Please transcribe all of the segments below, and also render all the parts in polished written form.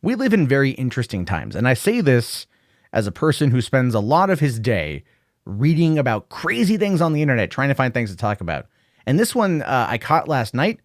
We live in very interesting times, and I say this as a person who spends a lot of his day reading about crazy things on the internet, trying to find things to talk about. And this one I caught last night,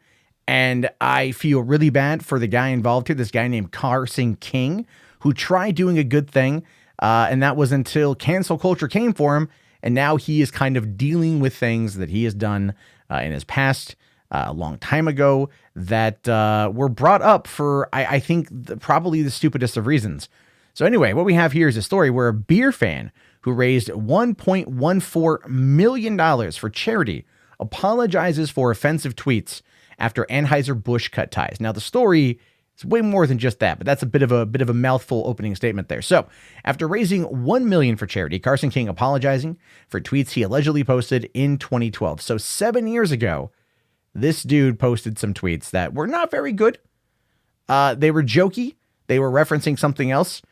and I feel really bad for the guy involved here, this guy named Carson King, who tried doing a good thing, and that was until cancel culture came for him, and now he is kind of dealing with things that he has done in his past a long time ago that were brought up for, I think, probably the stupidest of reasons. So anyway, what we have here is a story where a beer fan who raised $1.14 million for charity apologizes for offensive tweets after Anheuser-Busch cut ties. Now, the story is way more than just that, but that's a bit of a mouthful opening statement there. So, after raising $1 million for charity, Carson King apologizing for tweets he allegedly posted in 2012. So, 7 years ago, this dude posted some tweets that were not very good. They were jokey. They were referencing something else.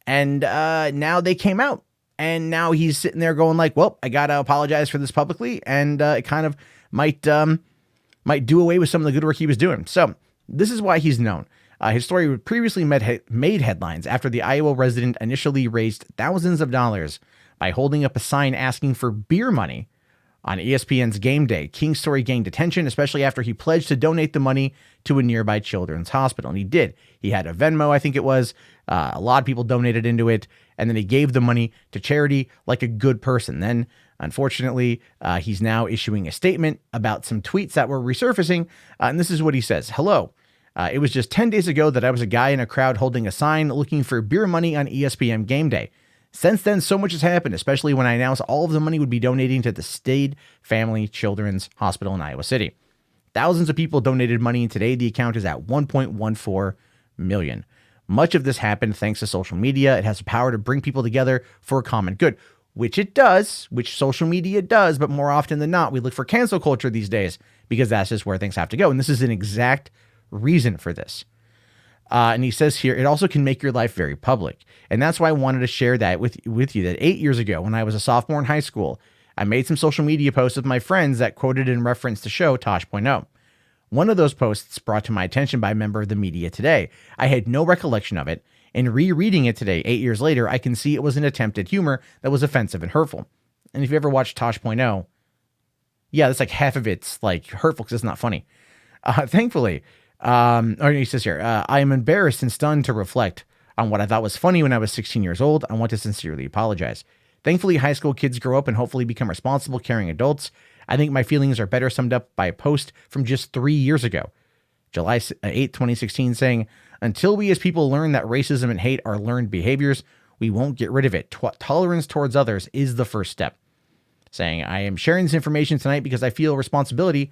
And now they came out. And now he's sitting there going like, well, I got to apologize for this publicly. And it kind of might do away with some of the good work he was doing. So this is why he's known. His story previously made headlines after the Iowa resident initially raised thousands of dollars by holding up a sign asking for beer money on ESPN's Game Day. King's story gained attention, especially after he pledged to donate the money to a nearby children's hospital. And he did. He had a Venmo, I think it was. A lot of people donated into it. And then he gave the money to charity like a good person. Then, unfortunately, he's now issuing a statement about some tweets that were resurfacing. And this is what he says. Hello. It was just 10 days ago that I was a guy in a crowd holding a sign looking for beer money on ESPN Game Day. Since then, so much has happened, especially when I announced all of the money would be donating to the Stade Family Children's Hospital in Iowa City. Thousands of people donated money, and today the account is at $1.14 million. Much of this happened thanks to social media. It has the power to bring people together for a common good, which it does, which social media does, but more often than not, we look for cancel culture these days because that's just where things have to go. And this is an exact reason for this. And he says here, it also can make your life very public. And that's why I wanted to share that with you, that 8 years ago, when I was a sophomore in high school, I made some social media posts with my friends that quoted in reference to show Tosh.0. One of those posts brought to my attention by a member of the media today. I had no recollection of it, and rereading it today, 8 years later, I can see it was an attempt at humor that was offensive and hurtful. And if you ever watched Tosh.0, yeah, that's like half of it's like hurtful because it's not funny. Thankfully, or he says here, I am embarrassed and stunned to reflect on what I thought was funny when I was 16 years old. I want to sincerely apologize. Thankfully, high school kids grow up and hopefully become responsible, caring adults. I think my feelings are better summed up by a post from just 3 years ago, July 8, 2016, saying, until we as people learn that racism and hate are learned behaviors, we won't get rid of it. Tolerance towards others is the first step. Saying, I am sharing this information tonight because I feel responsibility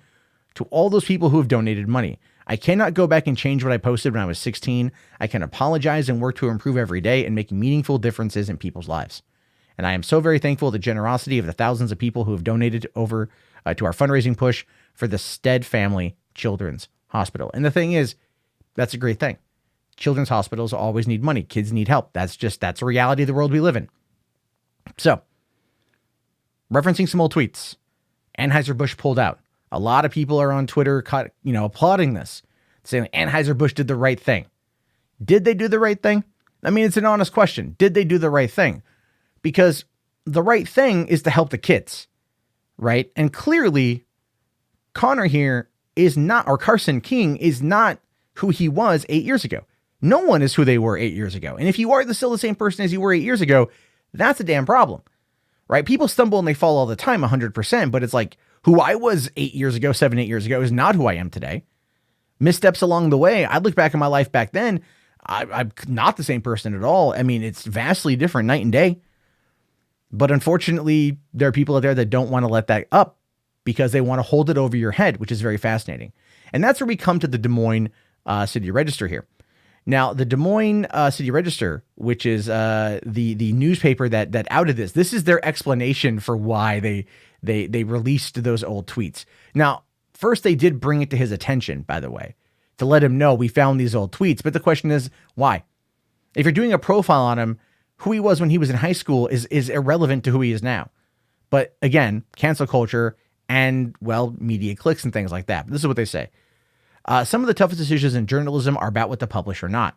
to all those people who have donated money. I cannot go back and change what I posted when I was 16. I can apologize and work to improve every day and make meaningful differences in people's lives. And I am so very thankful for the generosity of the thousands of people who have donated over to our fundraising push for the Stead Family Children's Hospital. And the thing is, that's a great thing. Children's hospitals always need money. Kids need help. That's a reality of the world we live in. So, referencing some old tweets, Anheuser-Busch pulled out. A lot of people are on Twitter, applauding this, saying Anheuser-Busch did the right thing. Did they do the right thing? I mean, it's an honest question. Did they do the right thing? Because the right thing is to help the kids, right? And clearly, Carson King is not who he was 8 years ago. No one is who they were 8 years ago. And if you are still the same person as you were 8 years ago, that's a damn problem, right? People stumble and they fall all the time, 100%, but it's like, who I was 8 years ago, 8 years ago is not who I am today. Missteps along the way. I look back at my life back then. I'm not the same person at all. I mean, it's vastly different night and day. But unfortunately, there are people out there that don't want to let that up because they want to hold it over your head, which is very fascinating. And that's where we come to the Des Moines City Register here. Now, the Des Moines City Register, which is the newspaper that outed this is their explanation for why they released those old tweets. Now, first they did bring it to his attention, by the way, to let him know we found these old tweets. But the question is, why? If you're doing a profile on him, who he was when he was in high school is irrelevant to who he is now. But again, cancel culture and, well, media clicks and things like that. But this is what they say. Some of the toughest decisions in journalism are about what to publish or not.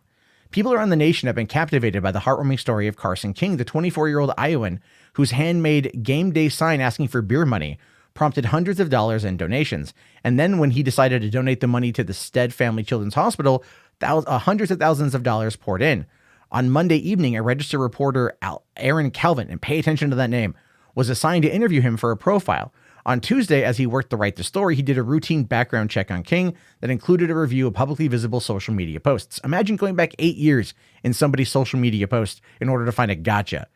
People around the nation have been captivated by the heartwarming story of Carson King, the 24-year-old Iowan whose handmade game day sign asking for beer money prompted hundreds of dollars in donations. And then when he decided to donate the money to the Stead Family Children's Hospital, hundreds of thousands of dollars poured in. On Monday evening, a registered reporter, Aaron Calvin, and pay attention to that name, was assigned to interview him for a profile. On Tuesday, as he worked to write the story, he did a routine background check on King that included a review of publicly visible social media posts. Imagine going back 8 years in somebody's social media post in order to find a gotcha.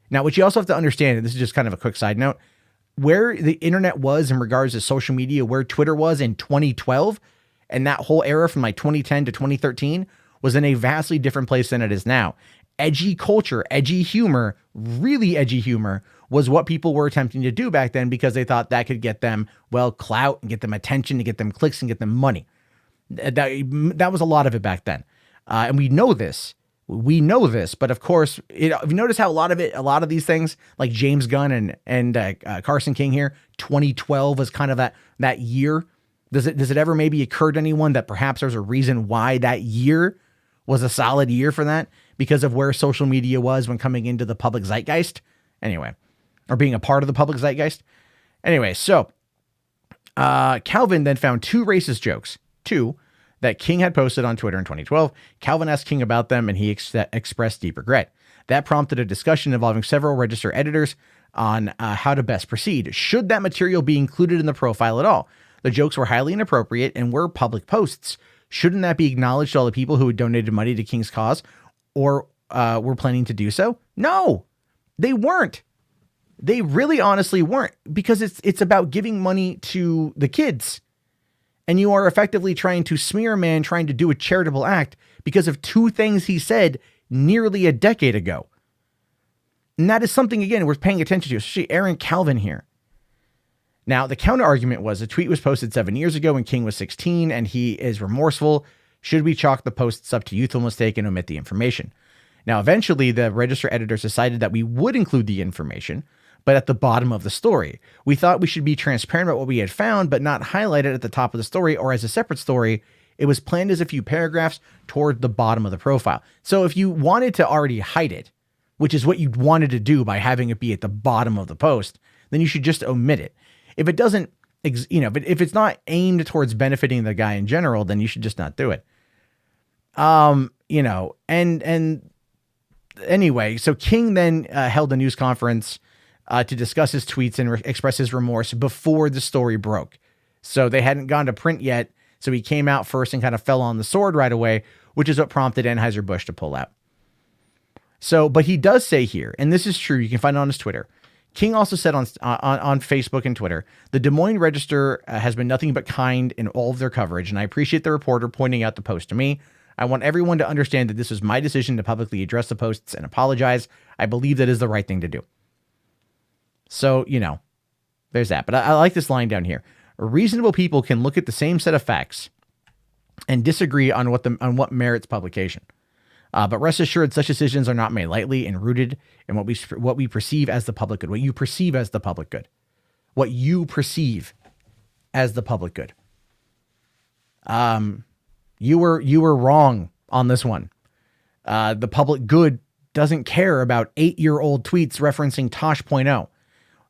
Now, what you also have to understand, and this is just kind of a quick side note, where the internet was in regards to social media, where Twitter was in 2012, and that whole era from like 2010 to 2013 was in a vastly different place than it is now. Edgy culture, edgy humor, really edgy humor was what people were attempting to do back then because they thought that could get them, well, clout and get them attention, to get them clicks and get them money. That was a lot of it back then. And we know this, but of course, if you notice how a lot of these things like James Gunn and Carson King here, 2012 was kind of that year. Does it ever maybe occur to anyone that perhaps there's a reason why that year was a solid year for that? Because of where social media was when coming into the public zeitgeist? Anyway, or being a part of the public zeitgeist? Anyway, so Calvin then found two racist jokes, that King had posted on Twitter in 2012. Calvin asked King about them, and he expressed deep regret. That prompted a discussion involving several register editors on how to best proceed. Should that material be included in the profile at all? The jokes were highly inappropriate and were public posts. Shouldn't that be acknowledged to all the people who had donated money to King's cause or were planning to do so? No, they weren't. They really honestly weren't, because it's about giving money to the kids. And you are effectively trying to smear a man trying to do a charitable act because of two things he said nearly a decade ago. And that is something, again, worth paying attention to, especially Aaron Calvin here. Now, the counter argument was a tweet was posted 7 years ago when King was 16 and he is remorseful. Should we chalk the posts up to youthful mistake and omit the information? Now, eventually, the register editors decided that we would include the information, but at the bottom of the story. We thought we should be transparent about what we had found, but not highlight it at the top of the story or as a separate story. It was planned as a few paragraphs toward the bottom of the profile. So if you wanted to already hide it, which is what you wanted to do by having it be at the bottom of the post, then you should just omit it. If it doesn't, if it's not aimed towards benefiting the guy in general, then you should just not do it. And anyway, so King then held a news conference to discuss his tweets and express his remorse before the story broke. So they hadn't gone to print yet. So he came out first and kind of fell on the sword right away, which is what prompted anheuser-busch to pull out. So, but he does say here, and this is true, you can find it on his Twitter. King also said on Facebook and Twitter, the Des Moines Register has been nothing but kind in all of their coverage, and I appreciate the reporter pointing out the post to me. I want everyone to understand that this was my decision to publicly address the posts and apologize. I believe that is the right thing to do. So, there's that. But I like this line down here. Reasonable people can look at the same set of facts and disagree on what merits publication. But rest assured, such decisions are not made lightly and rooted in what we perceive as the public good. What you perceive as the public good. What you perceive as the public good. You were wrong on this one. The public good doesn't care about 8-year-old tweets referencing Tosh.0.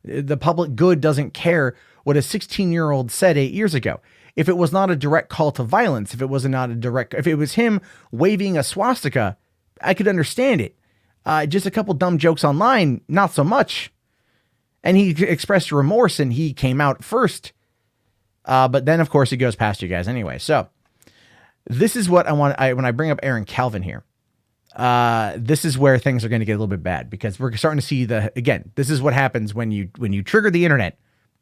The public good doesn't care what a 16-year-old said 8 years ago. If it was not a direct call to violence, if it was him waving a swastika, I could understand it. Just a couple dumb jokes online, not so much. And he expressed remorse and he came out first. But then, of course, it goes past you guys anyway. So this is what I want. When I bring up Aaron Calvin here, this is where things are going to get a little bit bad, because we're starting to see this is what happens when you trigger the internet.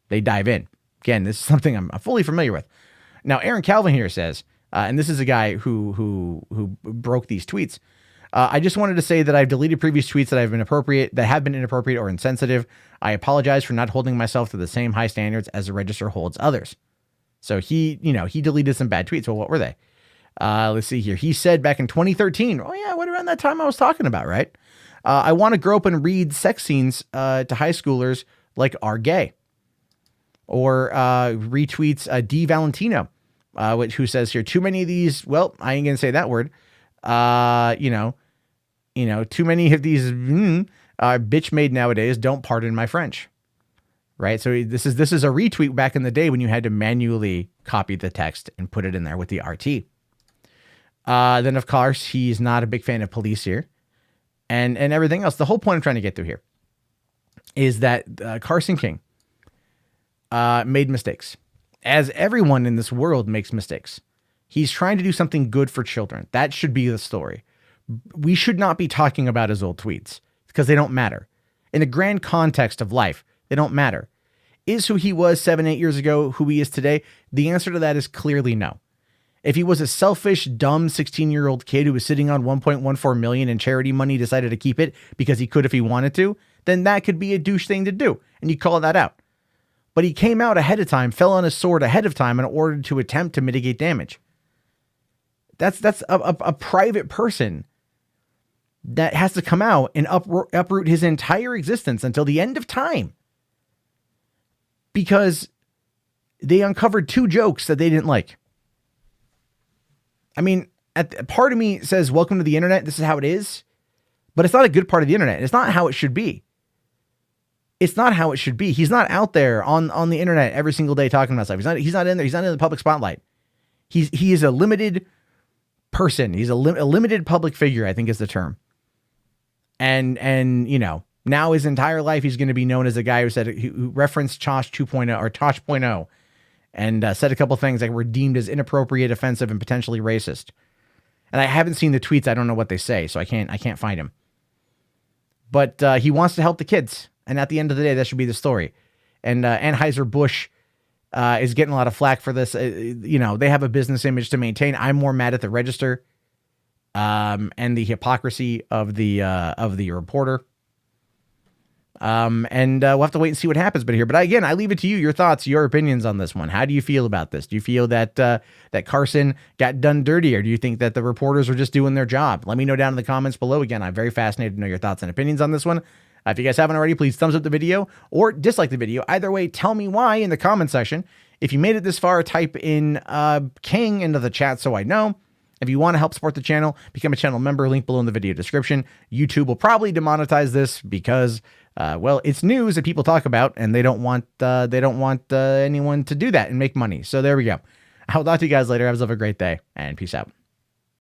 They dive in. Again, this is something I'm fully familiar with. Now, Aaron Calvin here says, and this is a guy who broke these tweets. I just wanted to say that I've deleted previous tweets that have been inappropriate or insensitive. I apologize for not holding myself to the same high standards as the register holds others. So he deleted some bad tweets. Well, what were they? Let's see here. He said back in 2013, oh yeah, what around that time I was talking about, right? I want to grow up and read sex scenes to high schoolers like are gay. Or retweets D. Valentino, who says here, too many of these, well, I ain't going to say that word, Too many of these bitch made nowadays. Don't pardon my French. Right. So this is a retweet back in the day when you had to manually copy the text and put it in there with the RT. Then, of course, he's not a big fan of police here and everything else. The whole point I'm trying to get through here is that Carson King made mistakes, as everyone in this world makes mistakes. He's trying to do something good for children. That should be the story. We should not be talking about his old tweets because they don't matter. In the grand context of life, they don't matter. Is who he was 7-8 years ago who he is today? The answer to that is clearly no. If he was a selfish, dumb 16-year-old kid who was sitting on $1.14 million in charity money, decided to keep it because he could if he wanted to, then that could be a douche thing to do, and you call that out. But he came out ahead of time, fell on his sword ahead of time in order to attempt to mitigate damage. That's a private person that has to come out and uproot his entire existence until the end of time because they uncovered 2 jokes that they didn't like. I mean, part of me says, welcome to the internet. This is how it is. But it's not a good part of the internet. It's not how it should be. It's not how it should be. He's not out there on the internet every single day talking about stuff. He's not in there. He's not in the public spotlight. He is a limited person. He's a limited public figure, I think is the term. And now his entire life, he's going to be known as the guy who referenced Tosh 2.0 or Tosh.0 and said a couple things that were deemed as inappropriate, offensive, and potentially racist. And I haven't seen the tweets. I don't know what they say, so I can't find him. But he wants to help the kids. And at the end of the day, that should be the story. And Anheuser-Busch is getting a lot of flack for this. They have a business image to maintain. I'm more mad at the register and the hypocrisy of the reporter. And we'll have to wait and see what happens. But again, I leave it to you, your thoughts, your opinions on this one. How do you feel about this? Do you feel that that Carson got done dirty, or do you think that the reporters are just doing their job? Let me know down in the comments below. Again, I'm very fascinated to know your thoughts and opinions on this one. If you guys haven't already, please thumbs up the video or dislike the video. Either way, tell me why in the comment section. If you made it this far, type in King into the chat so I know. If you want to help support the channel, become a channel member. Link below in the video description. YouTube will probably demonetize this because, it's news that people talk about, and they don't want anyone to do that and make money. So there we go. I'll talk to you guys later. Have a great day, and peace out.